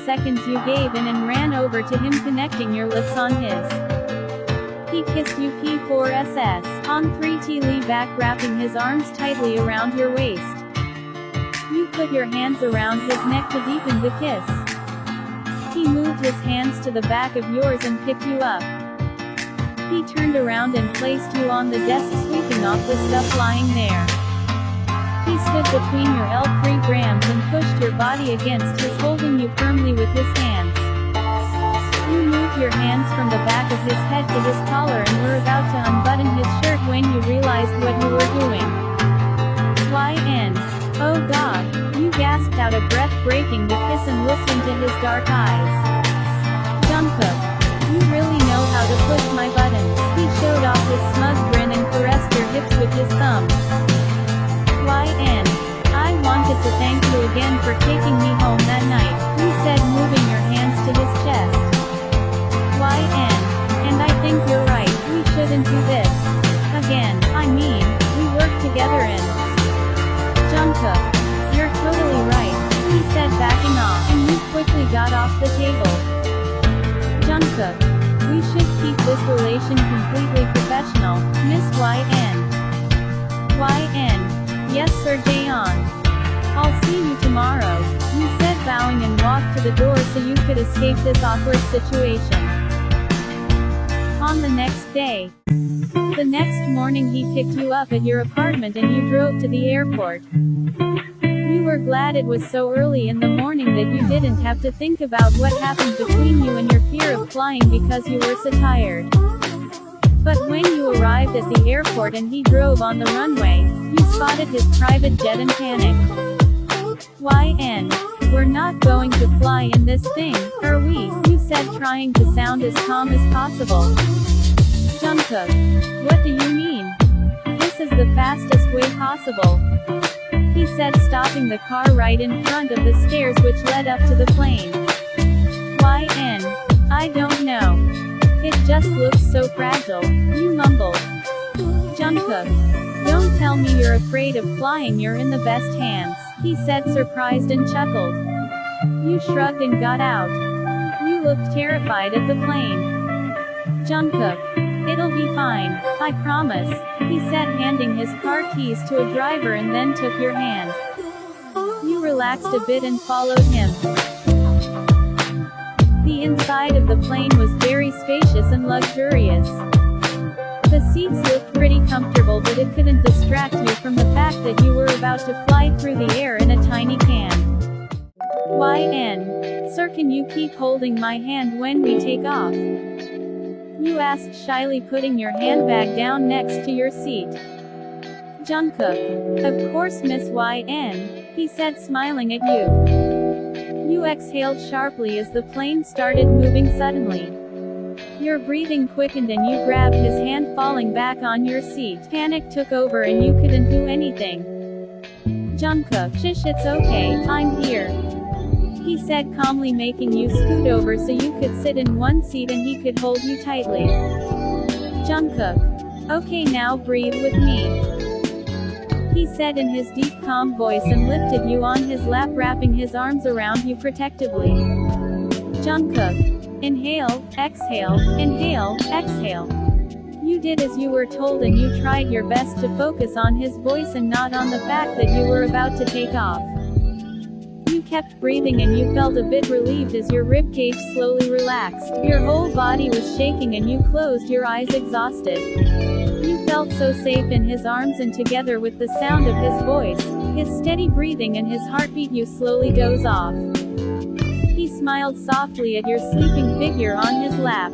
seconds you gave in and ran over to him, connecting your lips on his. He kissed you P4SS on 3T, back, wrapping his arms tightly around your waist. You put your hands around his neck to deepen the kiss. He moved his hands to the back of yours and picked you up. He turned around and placed you on the desk, sweeping off the stuff lying there. He stood between your 𝚁 and pushed your body against his, holding you firmly with his hands. You moved your hands from the back of his head to his collar and were about to unbutton his shirt when you realized what you were doing. YN. Oh God, you gasped out a breath, breaking the kiss and looked into his dark eyes. Jungkook, you really know how to push my buttons. He showed off his smug grin and caressed your hips with his thumb. YN. I wanted to thank you again for taking me home that night, you said, moving your hands to his chest. YN. And I think you're right, we shouldn't do this again. I mean, we worked together and Jungkook, you're totally right, he said, backing off, and you quickly got off the table. Jungkook, we should keep this relation completely professional, Miss YN. YN. Yes sir, Jaeon. I'll see you tomorrow, you said, bowing, and walked to the door so you could escape this awkward situation. On the next day. The next morning he picked you up at your apartment and you drove to the airport. You were glad it was so early in the morning that you didn't have to think about what happened between you and your fear of flying because you were so tired. But when you arrived at the airport and he drove on the runway, you spotted his private jet and panicked. YN. We're not going to fly in this thing, are we? You said, trying to sound as calm as possible. Jungkook. What do you mean? This is the fastest way possible, he said, stopping the car right in front of the stairs which led up to the plane. YN. I don't know. It just looks so fragile, you mumbled. Jungkook. Don't tell me you're afraid of flying, you're in the best hands, he said, surprised, and chuckled. You shrugged and got out. You looked terrified at the plane. Jungkook. It'll be fine, I promise, he said, handing his car keys to a driver and then took your hand. You relaxed a bit and followed him. The inside of the plane was very spacious and luxurious. The seats looked pretty comfortable, but it couldn't distract you from the fact that you were about to fly through the air in a tiny can. YN. Sir, can you keep holding my hand when we take off? You asked shyly, putting your handbag down next to your seat. Jungkook. Of course, Miss YN, he said, smiling at you. You exhaled sharply as the plane started moving suddenly. Your breathing quickened and you grabbed his hand, falling back on your seat. Panic took over and you couldn't do anything. Jungkook. Shish, it's okay, I'm here, he said calmly, making you scoot over so you could sit in one seat and he could hold you tightly. Jungkook. Okay, now breathe with me, he said in his deep, calm voice, and lifted you on his lap, wrapping his arms around you protectively. Jungkook. Inhale, exhale, inhale, exhale. You did as you were told and you tried your best to focus on his voice and not on the fact that you were about to take off. You kept breathing and you felt a bit relieved as your ribcage slowly relaxed. Your whole body was shaking and you closed your eyes exhausted. You felt so safe in his arms, and together with the sound of his voice, his steady breathing and his heartbeat, you slowly doze off. He smiled softly at your sleeping figure on his lap.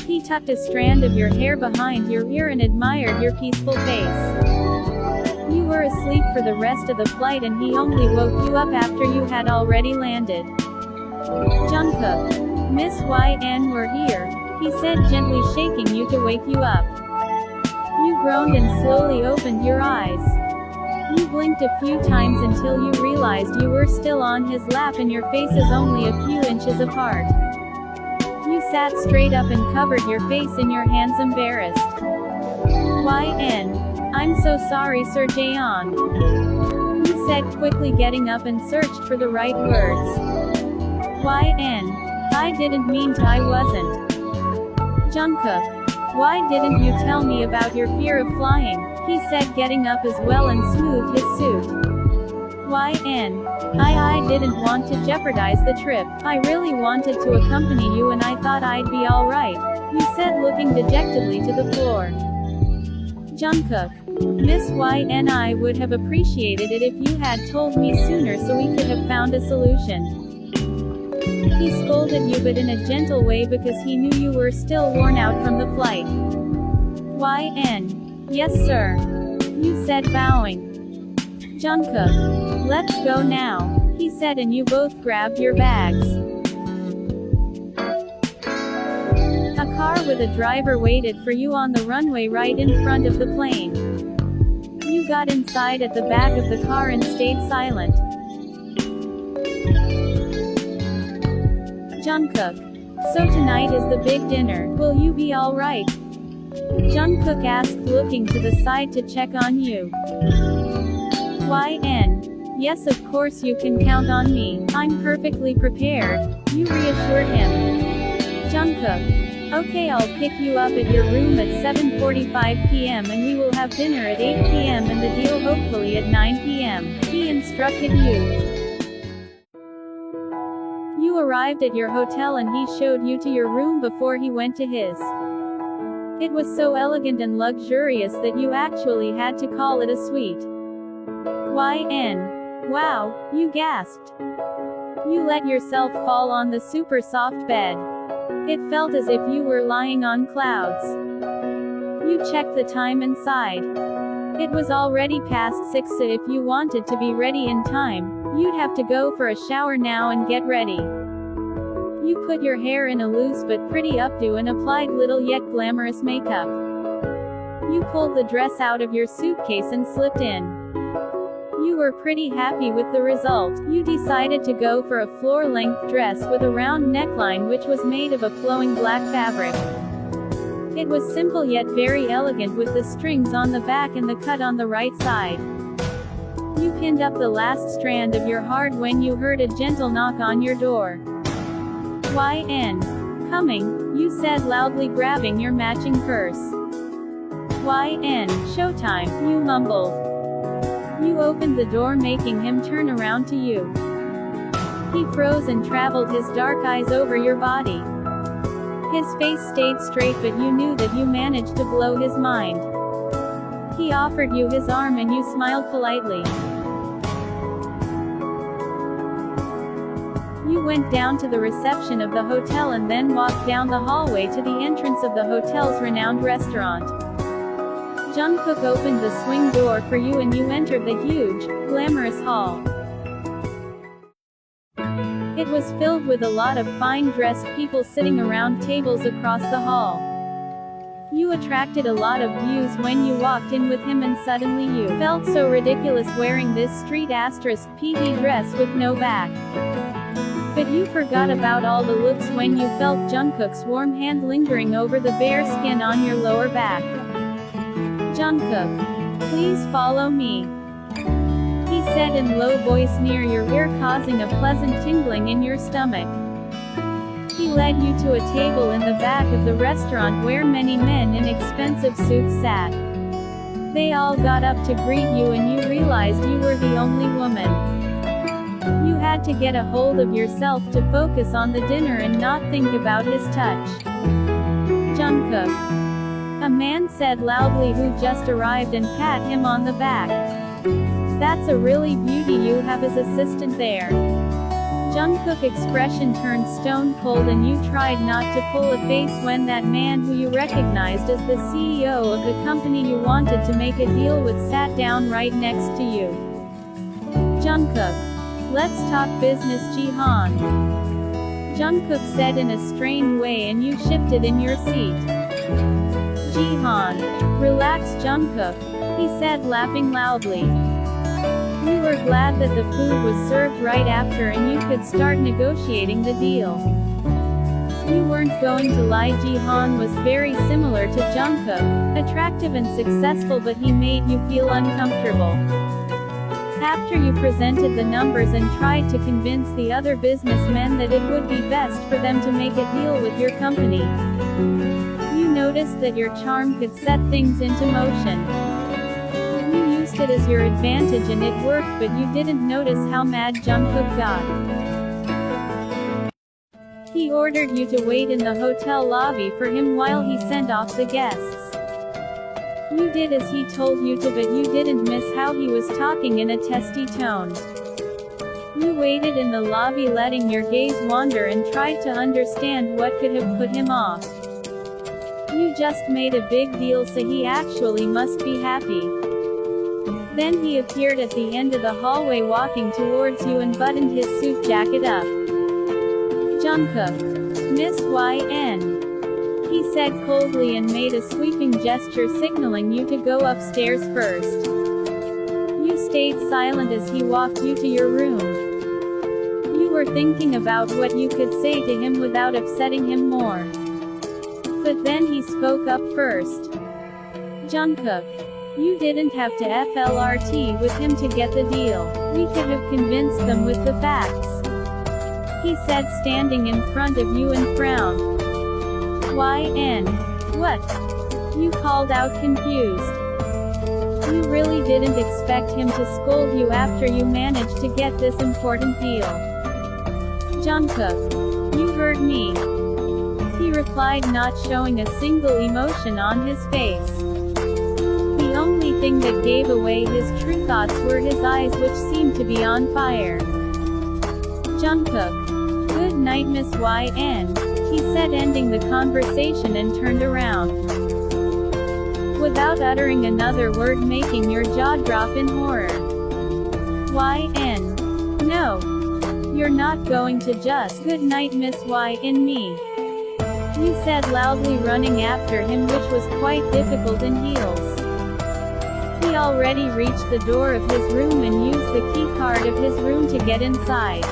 He tucked a strand of your hair behind your ear and admired your peaceful face. You were asleep for the rest of the flight and he only woke you up after you had already landed. Jungkook. Miss YN, we're here, he said, gently shaking you to wake you up. You groaned and slowly opened your eyes. You blinked a few times until you realized you were still on his lap and your faces only a few inches apart. You sat straight up and covered your face in your hands, embarrassed. YN. I'm so sorry, Sir Jaeon, you said quickly, getting up and searched for the right words. 𝚁. I didn't mean to, I wasn't. Jungkook. Why didn't you tell me about your fear of flying? He said, getting up as well and smoothed his suit. 𝚁. I didn't want to jeopardize the trip. I really wanted to accompany you and I thought I'd be alright, you said, looking dejectedly to the floor. Jungkook. Miss 𝚁, I would have appreciated it if you had told me sooner so we could have found a solution. He scolded you, but in a gentle way, because he knew you were still worn out from the flight. 𝚁. Yes sir. You said, bowing. Jungkook. Let's go now, he said, and you both grabbed your bags. A car with a driver waited for you on the runway right in front of the plane. You got inside at the back of the car and stayed silent. Jungkook. So tonight is the big dinner, will you be alright? Jungkook asked, looking to the side to check on you. 𝚁. Yes, of course, you can count on me, I'm perfectly prepared, you reassured him. Jungkook. Okay, I'll pick you up at your room at 7:45 p.m. and we will have dinner at 8 p.m. and the deal hopefully at 9 p.m. he instructed you. You arrived at your hotel and he showed you to your room before he went to his. It was so elegant and luxurious that you actually had to call it a suite. 𝚁. Wow, you gasped. You let yourself fall on the super soft bed. It felt as if you were lying on clouds. You checked the time and sighed. It was already past 6, so if you wanted to be ready in time, you'd have to go for a shower now and get ready. You put your hair in a loose but pretty updo and applied little yet glamorous makeup. You pulled the dress out of your suitcase and slipped in. You were pretty happy with the result. You decided to go for a floor-length dress with a round neckline which was made of a flowing black fabric. It was simple yet very elegant, with the strings on the back and the cut on the right side. You pinned up the last strand of your heart when you heard a gentle knock on your door. 𝚁. Coming, you said loudly, grabbing your matching purse. 𝚁. Showtime, you mumbled. You opened the door, making him turn around to you. He froze and traveled his dark eyes over your body. His face stayed straight, but you knew that you managed to blow his mind. He offered you his arm and you smiled politely. You went down to the reception of the hotel and then walked down the hallway to the entrance of the hotel's renowned restaurant. Jungkook opened the swing door for you and you entered the huge, glamorous hall. It was filled with a lot of fine-dressed people sitting around tables across the hall. You attracted a lot of views when you walked in with him, and suddenly you felt so ridiculous wearing this street *PD dress with no back. But you forgot about all the looks when you felt Jungkook's warm hand lingering over the bare skin on your lower back. Jungkook. Please follow me, he said in low voice near your ear, causing a pleasant tingling in your stomach. He led you to a table in the back of the restaurant where many men in expensive suits sat. They all got up to greet you and you realized you were the only woman. You had to get a hold of yourself to focus on the dinner and not think about his touch. Jungkook. A man said loudly, who just arrived, and pat him on the back. That's a really beauty you have as assistant there. Jungkook's expression turned stone cold and you tried not to pull a face when that man, who you recognized as the CEO of the company you wanted to make a deal with, sat down right next to you. Jungkook. Let's talk business, Jihan. Jungkook said in a strained way, and you shifted in your seat. Jihan. Relax, Jungkook, he said, laughing loudly. You were glad that the food was served right after and you could start negotiating the deal. You weren't going to lie, Jihan was very similar to Jungkook, attractive and successful, but he made you feel uncomfortable. After you presented the numbers and tried to convince the other businessmen that it would be best for them to make a deal with your company, you noticed that your charm could set things into motion. You used it as your advantage and it worked, but you didn't notice how mad Jungkook got. He ordered you to wait in the hotel lobby for him while he sent off the guests. You did as he told you to, but you didn't miss how he was talking in a testy tone. You waited in the lobby letting your gaze wander and tried to understand what could have put him off. You just made a big deal, so he actually must be happy. Then he appeared at the end of the hallway walking towards you and buttoned his suit jacket up. Jungkook. Miss YN. He said coldly and made a sweeping gesture signaling you to go upstairs first. You stayed silent as he walked you to your room. You were thinking about what you could say to him without upsetting him more. But then he spoke up first. Jungkook. You didn't have to FLRT with him to get the deal. We could have convinced them with the facts. He said, standing in front of you, and frowned. YN. What? You called out, confused. You really didn't expect him to scold you after you managed to get this important deal. Jungkook. You heard me. He replied, not showing a single emotion on his face. The only thing that gave away his true thoughts were his eyes, which seemed to be on fire. Jungkook. Good night, Miss YN. He said, ending the conversation, and turned around. Without uttering another word, making your jaw drop in horror. YN. No. You're not going to just good night, Miss YN me. You said loudly, running after him, which was quite difficult in heels. He already reached the door of his room and used the key card of his room to get inside.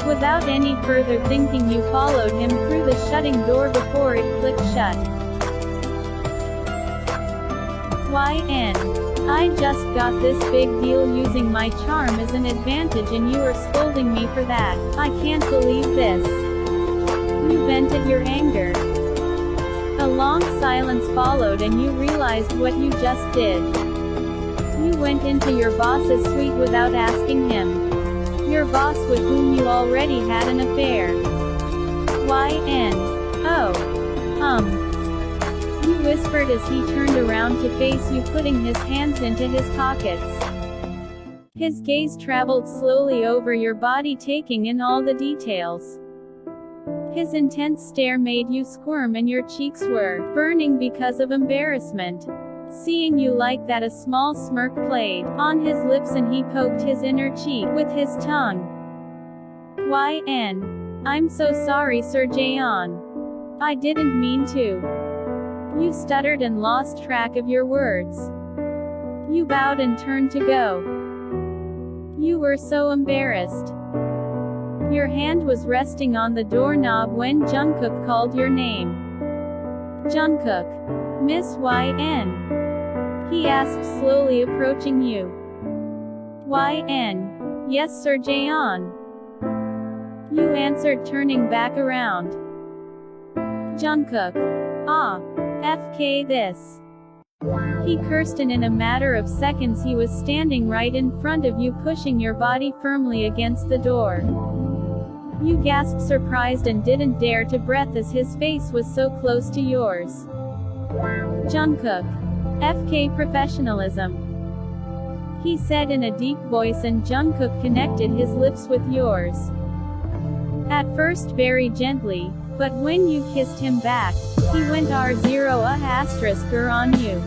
Without any further thinking, you followed him through the shutting door before it clicked shut. YN. I just got this big deal using my charm as an advantage and you are scolding me for that. I can't believe this. You vented your anger. A long silence followed and you realized what you just did. You went into your boss's suite without asking him. Your boss, with whom you already had an affair. YN. Oh. You whispered as he turned around to face you, putting his hands into his pockets. His gaze traveled slowly over your body, taking in all the details. His intense stare made you squirm and your cheeks were burning because of embarrassment. Seeing you like that, a small smirk played on his lips and he poked his inner cheek with his tongue. YN. I'm so sorry, Sir Jaeon. I didn't mean to. You stuttered and lost track of your words. You bowed and turned to go. You were so embarrassed. Your hand was resting on the doorknob when Jungkook called your name. Jungkook. Miss YN. He asked, slowly approaching you. YN. Yes, Sir Jaeon. You answered, turning back around. Jungkook. Ah. FK this. He cursed, and in a matter of seconds he was standing right in front of you, pushing your body firmly against the door. You gasped, surprised, and didn't dare to breathe as his face was so close to yours. Jungkook. FK professionalism. He said in a deep voice, and Jungkook connected his lips with yours. At first very gently, but when you kissed him back, he went 𝚁𝙸𝚂𝙗 on you.